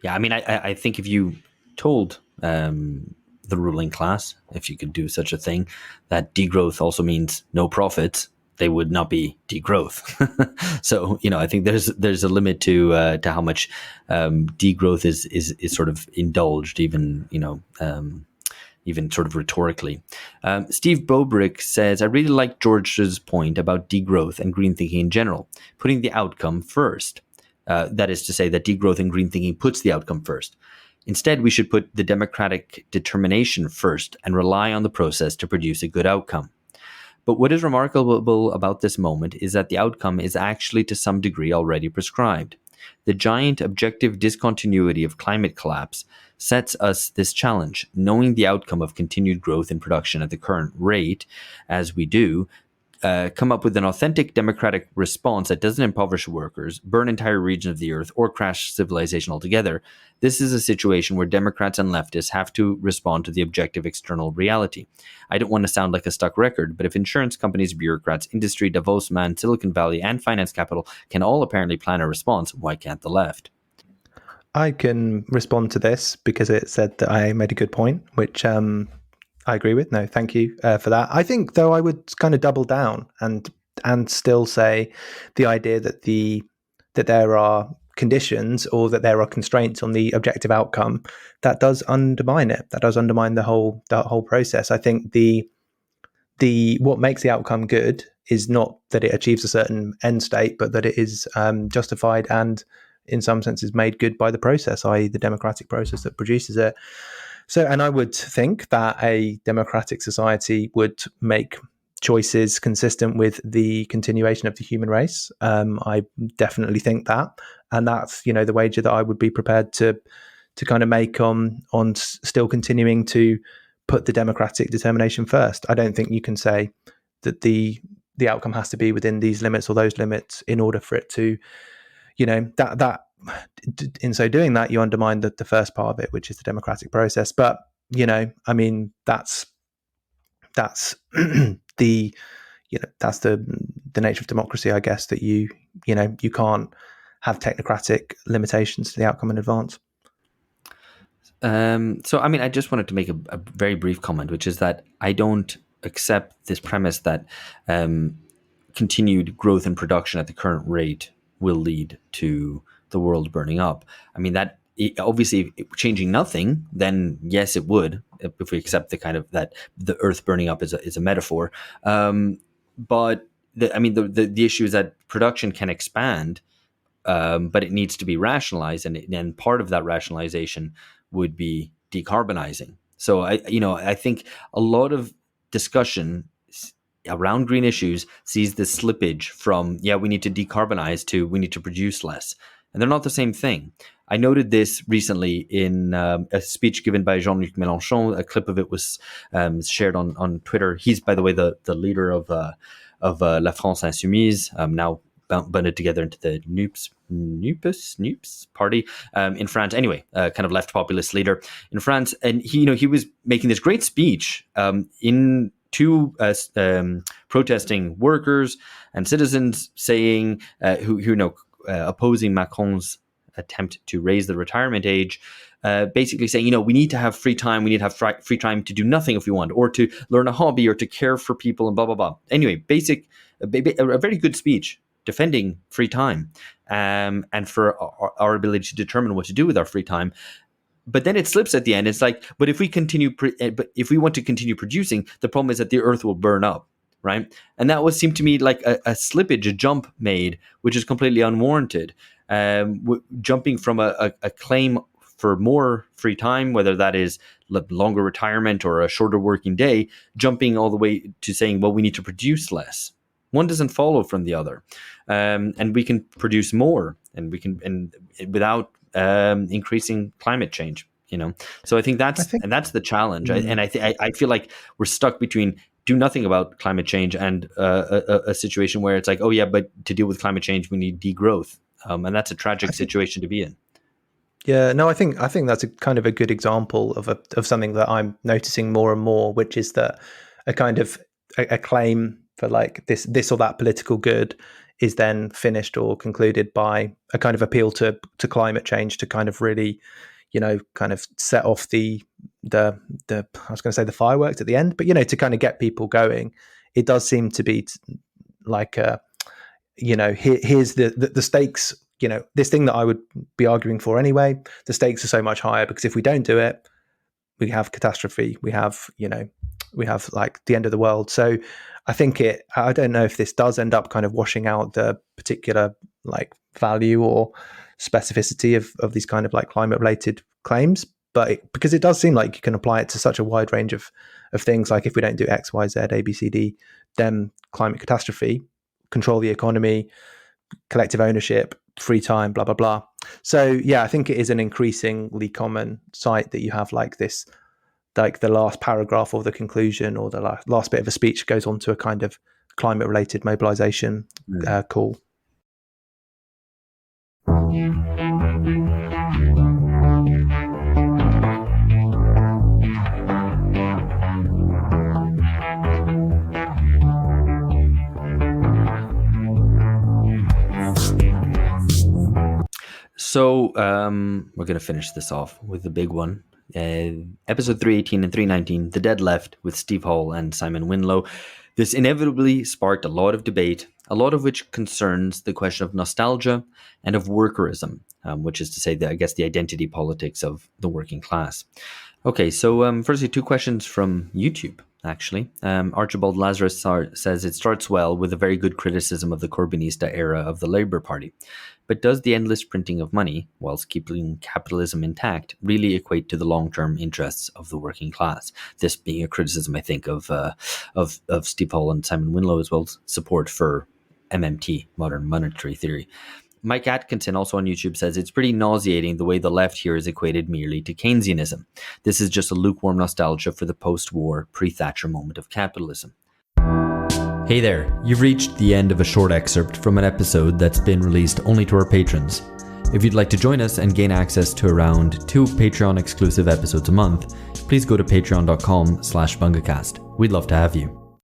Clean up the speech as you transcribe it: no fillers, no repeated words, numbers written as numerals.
Yeah, I mean, I think if you told the ruling class, if you could do such a thing, that degrowth also means no profits, they would not be degrowth. So I think there's a limit to how much degrowth is sort of indulged, even sort of rhetorically. Steve Bobrick says, I really like George's point about degrowth and green thinking in general, putting the outcome first. That is to say that degrowth and green thinking puts the outcome first. Instead, we should put the democratic determination first and rely on the process to produce a good outcome. But what is remarkable about this moment is that the outcome is actually to some degree already prescribed. The giant objective discontinuity of climate collapse sets us this challenge. Knowing the outcome of continued growth in production at the current rate, as we do, come up with an authentic democratic response that doesn't impoverish workers, burn entire regions of the earth, or crash civilization altogether. This is a situation where Democrats and leftists have to respond to the objective external reality. I don't want to sound like a stuck record, but if insurance companies, bureaucrats, industry, Davos man, Silicon Valley, and finance capital can all apparently plan a response, why can't the left? I can respond to this because it said that I made a good point, which I agree with. No, thank you for that. I think, though, I would kind of double down and still say the idea that there are conditions or that there are constraints on the objective outcome that does undermine it. That does undermine the whole process. I think the what makes the outcome good is not that it achieves a certain end state, but that it is justified and, in some senses, made good by the process, i.e., the democratic process that produces it. So, and I would think that a democratic society would make choices consistent with the continuation of the human race. I definitely think that, and that's the wager that I would be prepared to kind of make on still continuing to put the democratic determination first. I don't think you can say that the outcome has to be within these limits or those limits in order for it to, that in so doing that, you undermine the first part of it, which is the democratic process. But I mean, that's the that's the nature of democracy, I guess, that you can't have technocratic limitations to the outcome in advance. So, I mean, I just wanted to make a very brief comment, which is that I don't accept this premise that continued growth in production at the current rate will lead to the world burning up. I mean, that obviously changing nothing, then yes, it would, if we accept the kind of that the earth burning up is a metaphor. But the issue is that production can expand, but it needs to be rationalized, and part of that rationalization would be decarbonizing. So I think a lot of discussion around green issues sees this slippage from we need to decarbonize to we need to produce less, and they're not the same thing. I noted this recently in a speech given by Jean-Luc Mélenchon. A clip of it was shared on Twitter. He's, by the way, the leader of La France Insoumise, now bundled together into the NUPES party in France. Anyway, kind of left populist leader in France, and he was making this great speech to protesting workers and citizens, saying who opposing Macron's attempt to raise the retirement age, basically saying, we need to have free time. We need to have free time to do nothing if we want, or to learn a hobby, or to care for people, and blah, blah, blah. Anyway, a very good speech defending free time and for our ability to determine what to do with our free time. But then it slips at the end. It's like, but if we want to continue producing, the problem is that the earth will burn up, right? And that seemed to me like a slippage, a jump made, which is completely unwarranted. Jumping from a claim for more free time, whether that is longer retirement or a shorter working day, jumping all the way to saying, well, we need to produce less. One doesn't follow from the other, and we can produce more, and we can without increasing climate change. So I think that's the challenge, and I feel like we're stuck between do nothing about climate change and a situation where it's like, oh yeah, but to deal with climate change we need degrowth, and that's a tragic situation to be in. Yeah, no, I think that's a kind of a good example of something that I'm noticing more and more, which is that a kind of a claim for like this or that political good is then finished or concluded by a kind of appeal to climate change to kind of really, kind of set off the I was going to say the fireworks at the end, but to kind of get people going. It does seem to be like here's the stakes. This thing that I would be arguing for anyway. The stakes are so much higher because if we don't do it, we have catastrophe. We have like the end of the world. So I think I don't know if this does end up kind of washing out the particular like value or specificity of these kind of like climate related claims, but because it does seem like you can apply it to such a wide range of things. Like if we don't do X, Y, Z, A, B, C, D, then climate catastrophe, control the economy, collective ownership, free time, blah, blah, blah. So yeah, I think it is an increasingly common sight that you have like this, like the last paragraph or the conclusion or the last bit of a speech goes on to a kind of climate related mobilization call. So we're going to finish this off with the big one. Episode 318 and 319, The Dead Left, with Steve Hall and Simon Winlow. This inevitably sparked a lot of debate, a lot of which concerns the question of nostalgia and of workerism, which is to say, I guess, the identity politics of the working class. Okay, so firstly, 2 questions from YouTube, actually. Archibald Lazarus says it starts well with a very good criticism of the Corbynista era of the Labour Party. But does the endless printing of money, whilst keeping capitalism intact, really equate to the long-term interests of the working class? This being a criticism, I think, of Steve Hall and Simon Winlow, as well as support for MMT, modern monetary theory. Mike Atkinson, also on YouTube, says it's pretty nauseating the way the left here is equated merely to Keynesianism. This is just a lukewarm nostalgia for the post-war, pre-Thatcher moment of capitalism. Hey there, you've reached the end of a short excerpt from an episode that's been released only to our patrons. If you'd like to join us and gain access to around 2 Patreon exclusive episodes a month, please go to patreon.com/bungacast. We'd love to have you.